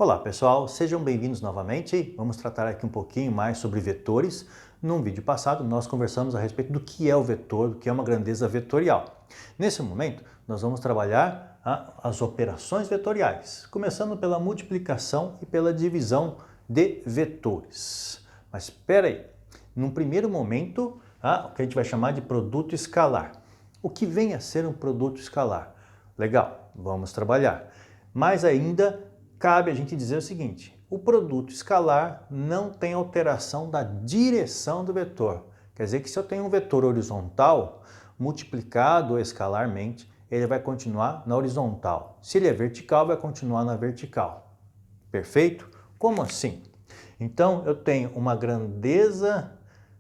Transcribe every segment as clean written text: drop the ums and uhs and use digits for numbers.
Olá pessoal, sejam bem-vindos novamente. Vamos tratar aqui um pouquinho mais sobre vetores. Num vídeo passado nós conversamos a respeito do que é o vetor, do que é uma grandeza vetorial. Nesse momento nós vamos trabalhar as operações vetoriais, começando pela multiplicação e pela divisão de vetores. Mas espera aí, num primeiro momento, o que a gente vai chamar de produto escalar. O que vem a ser um produto escalar? Legal, vamos trabalhar. Mas ainda cabe a gente dizer o seguinte: o produto escalar não tem alteração da direção do vetor. Quer dizer que se eu tenho um vetor horizontal, multiplicado escalarmente, ele vai continuar na horizontal. Se ele é vertical, vai continuar na vertical. Perfeito? Como assim? Então eu tenho uma grandeza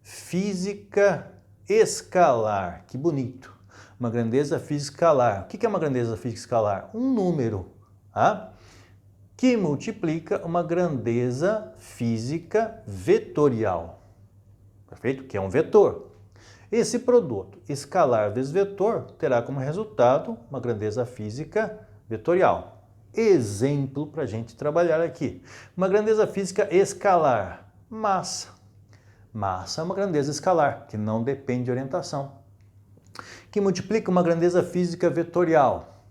física escalar. Que bonito! Uma grandeza física escalar. O que é uma grandeza física escalar? Um número, que multiplica uma grandeza física vetorial. Perfeito? Que é um vetor. Esse produto escalar vezes vetor terá como resultado uma grandeza física vetorial. Exemplo para a gente trabalhar aqui. Uma grandeza física escalar. Massa. Massa é uma grandeza escalar, que não depende de orientação. Que multiplica uma grandeza física vetorial.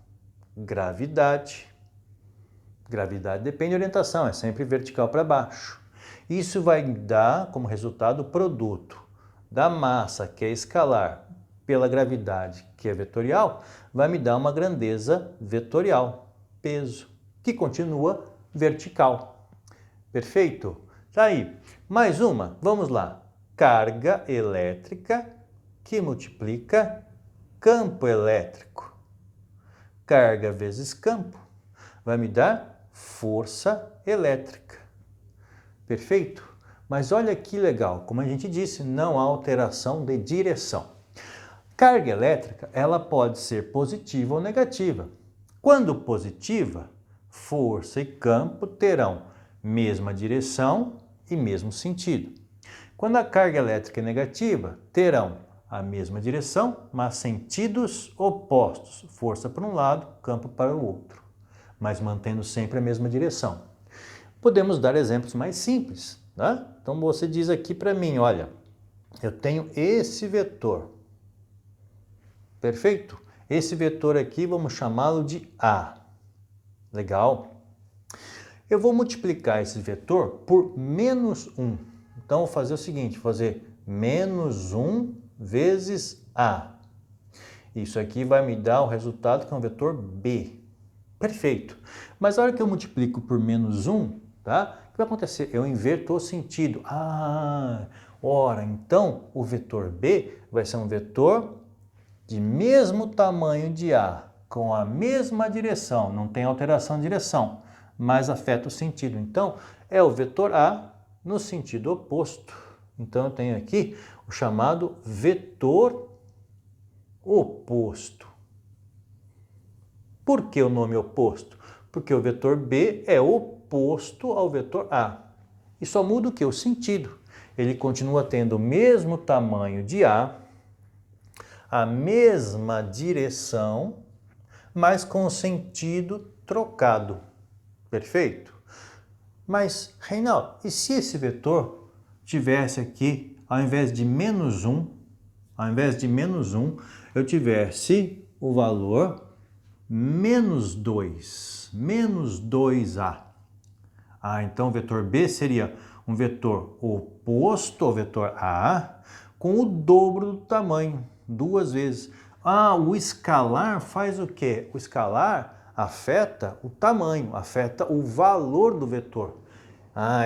Gravidade. Gravidade depende de orientação, é sempre vertical para baixo. Isso vai dar como resultado o produto da massa, que é escalar, pela gravidade, que é vetorial, vai me dar uma grandeza vetorial, peso, que continua vertical. Perfeito? Tá aí. Mais uma, vamos lá. Carga elétrica que multiplica campo elétrico. Carga vezes campo vai me dar força elétrica. Perfeito? Mas olha que legal, como a gente disse, não há alteração de direção. Carga elétrica, ela pode ser positiva ou negativa. Quando positiva, força e campo terão mesma direção e mesmo sentido. Quando a carga elétrica é negativa, terão a mesma direção, mas sentidos opostos. Força para um lado, campo para o outro, mas mantendo sempre a mesma direção. Podemos dar exemplos mais simples, né? Então você diz aqui para mim, olha, eu tenho esse vetor, perfeito? Esse vetor aqui vamos chamá-lo de A, legal? Eu vou multiplicar esse vetor por menos 1, então vou fazer o seguinte, vou fazer menos 1 vezes A. Isso aqui vai me dar o resultado que é um vetor B. Perfeito. Mas a hora que eu multiplico por menos 1, tá? O que vai acontecer? Eu inverto o sentido. Ora, então o vetor B vai ser um vetor de mesmo tamanho de A, com a mesma direção, não tem alteração de direção, mas afeta o sentido. Então, é o vetor A no sentido oposto. Então, eu tenho aqui o chamado vetor oposto. Por que o nome oposto? Porque o vetor B é oposto ao vetor A. E só muda o que? O sentido. Ele continua tendo o mesmo tamanho de A, a mesma direção, mas com o sentido trocado. Perfeito? Mas, Reinaldo, e se esse vetor tivesse aqui, ao invés de menos 1, eu tivesse o valor menos 2, menos 2A. Então o vetor B seria um vetor oposto ao vetor A, com o dobro do tamanho, duas vezes. O escalar faz o quê? O escalar afeta o tamanho, afeta o valor do vetor.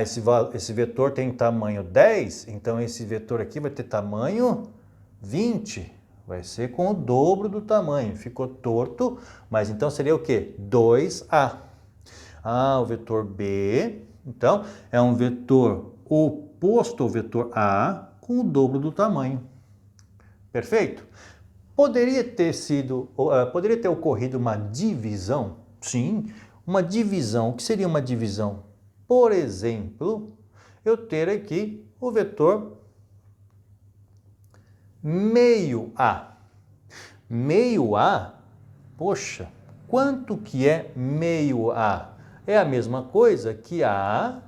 Esse vetor tem tamanho 10, então esse vetor aqui vai ter tamanho 20. Vai ser com o dobro do tamanho. Ficou torto, mas então seria o quê? 2A. O vetor B, então, é um vetor oposto ao vetor A com o dobro do tamanho. Perfeito? Poderia ter ocorrido uma divisão? Sim, uma divisão. O que seria uma divisão? Por exemplo, eu ter aqui o vetor meio A. Meio A, poxa, quanto que é meio A? é a mesma coisa que A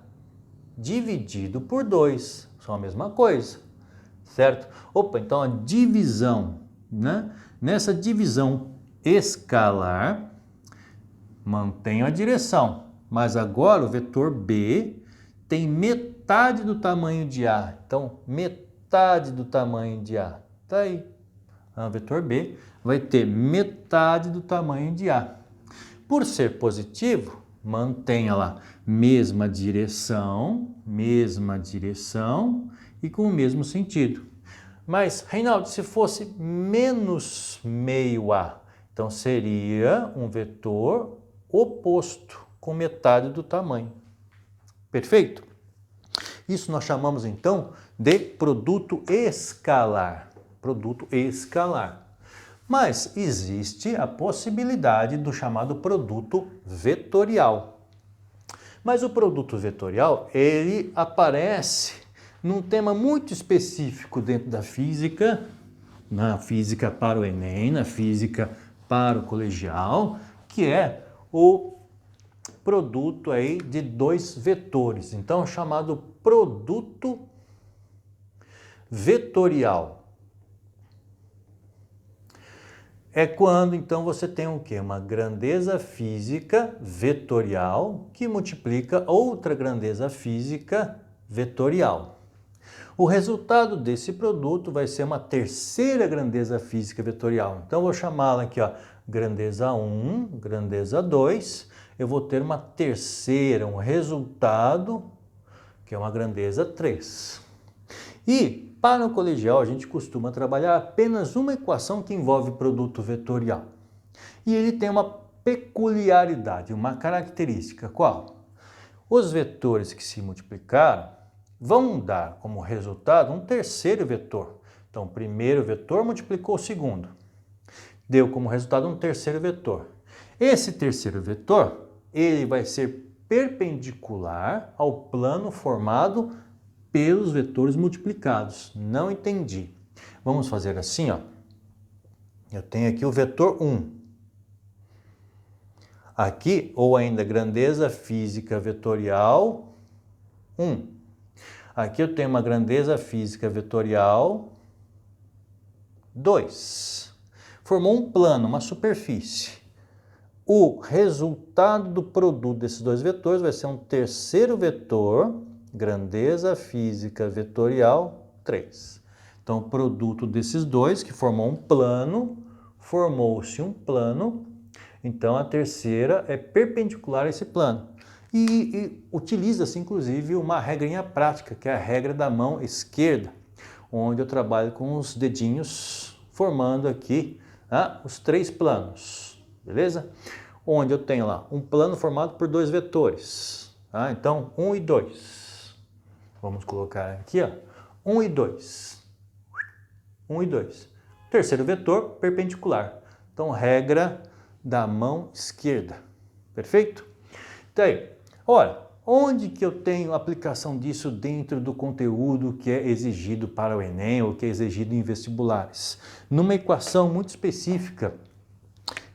dividido por 2. São a mesma coisa, certo? Opa, então a divisão, né? Nessa divisão escalar, mantenho a direção, mas agora o vetor B tem metade do tamanho de A. Então, metade do tamanho de A. Tá aí. O vetor B vai ter metade do tamanho de A. Por ser positivo, mantenha lá mesma direção e com o mesmo sentido. Mas, Reinaldo, se fosse menos meio A, então seria um vetor oposto, com metade do tamanho. Perfeito? Isso nós chamamos então de produto escalar. Produto escalar. Mas existe a possibilidade do chamado produto vetorial. Mas o produto vetorial, ele aparece num tema muito específico dentro da física, na física para o Enem, na física para o colegial, que é o produto aí de dois vetores. Então, chamado produto vetorial. É quando, então, você tem o quê? Uma grandeza física vetorial que multiplica outra grandeza física vetorial. O resultado desse produto vai ser uma terceira grandeza física vetorial. Então, eu vou chamá-la aqui, ó, grandeza 1, grandeza 2. Eu vou ter uma terceira, um resultado, que é uma grandeza 3. E, para o colegial, a gente costuma trabalhar apenas uma equação que envolve produto vetorial. E ele tem uma peculiaridade, uma característica. Qual? Os vetores que se multiplicaram vão dar como resultado um terceiro vetor. Então, o primeiro vetor multiplicou o segundo. Deu como resultado um terceiro vetor. Esse terceiro vetor, ele vai ser perpendicular ao plano formado pelos vetores multiplicados. Não entendi. Vamos fazer assim, ó. Eu tenho aqui o vetor 1. Aqui, ou ainda grandeza física vetorial 1. Aqui eu tenho uma grandeza física vetorial 2. Formou um plano, uma superfície. O resultado do produto desses dois vetores vai ser um terceiro vetor, grandeza física vetorial 3. Então, o produto desses dois, que formou um plano, formou-se um plano, então a terceira é perpendicular a esse plano. E utiliza-se, inclusive, uma regrinha prática, que é a regra da mão esquerda, onde eu trabalho com os dedinhos, formando aqui os três planos, beleza? Onde eu tenho lá um plano formado por dois vetores, então 1 e 2. Vamos colocar aqui, ó, 1 e 2. 1 e 2. Terceiro vetor, perpendicular. Então, regra da mão esquerda. Perfeito? Então aí, olha, onde que eu tenho aplicação disso dentro do conteúdo que é exigido para o Enem ou que é exigido em vestibulares? Numa equação muito específica,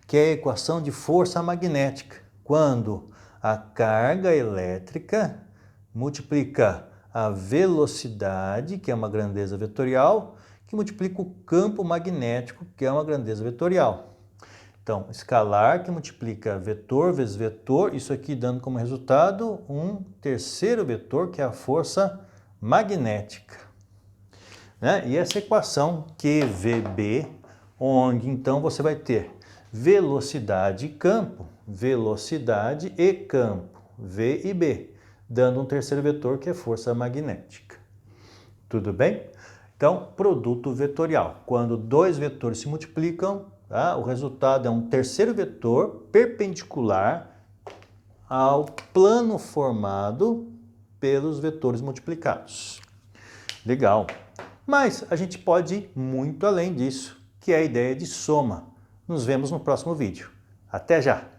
que é a equação de força magnética, quando a carga elétrica multiplica a velocidade, que é uma grandeza vetorial, que multiplica o campo magnético, que é uma grandeza vetorial. Então, escalar que multiplica vetor vezes vetor, isso aqui dando como resultado um terceiro vetor, que é a força magnética. Né? E essa equação QVB, onde então você vai ter velocidade e campo, V e B, dando um terceiro vetor que é força magnética. Tudo bem? Então, produto vetorial. Quando dois vetores se multiplicam, o resultado é um terceiro vetor perpendicular ao plano formado pelos vetores multiplicados. Legal. Mas a gente pode ir muito além disso, que é a ideia de soma. Nos vemos no próximo vídeo. Até já!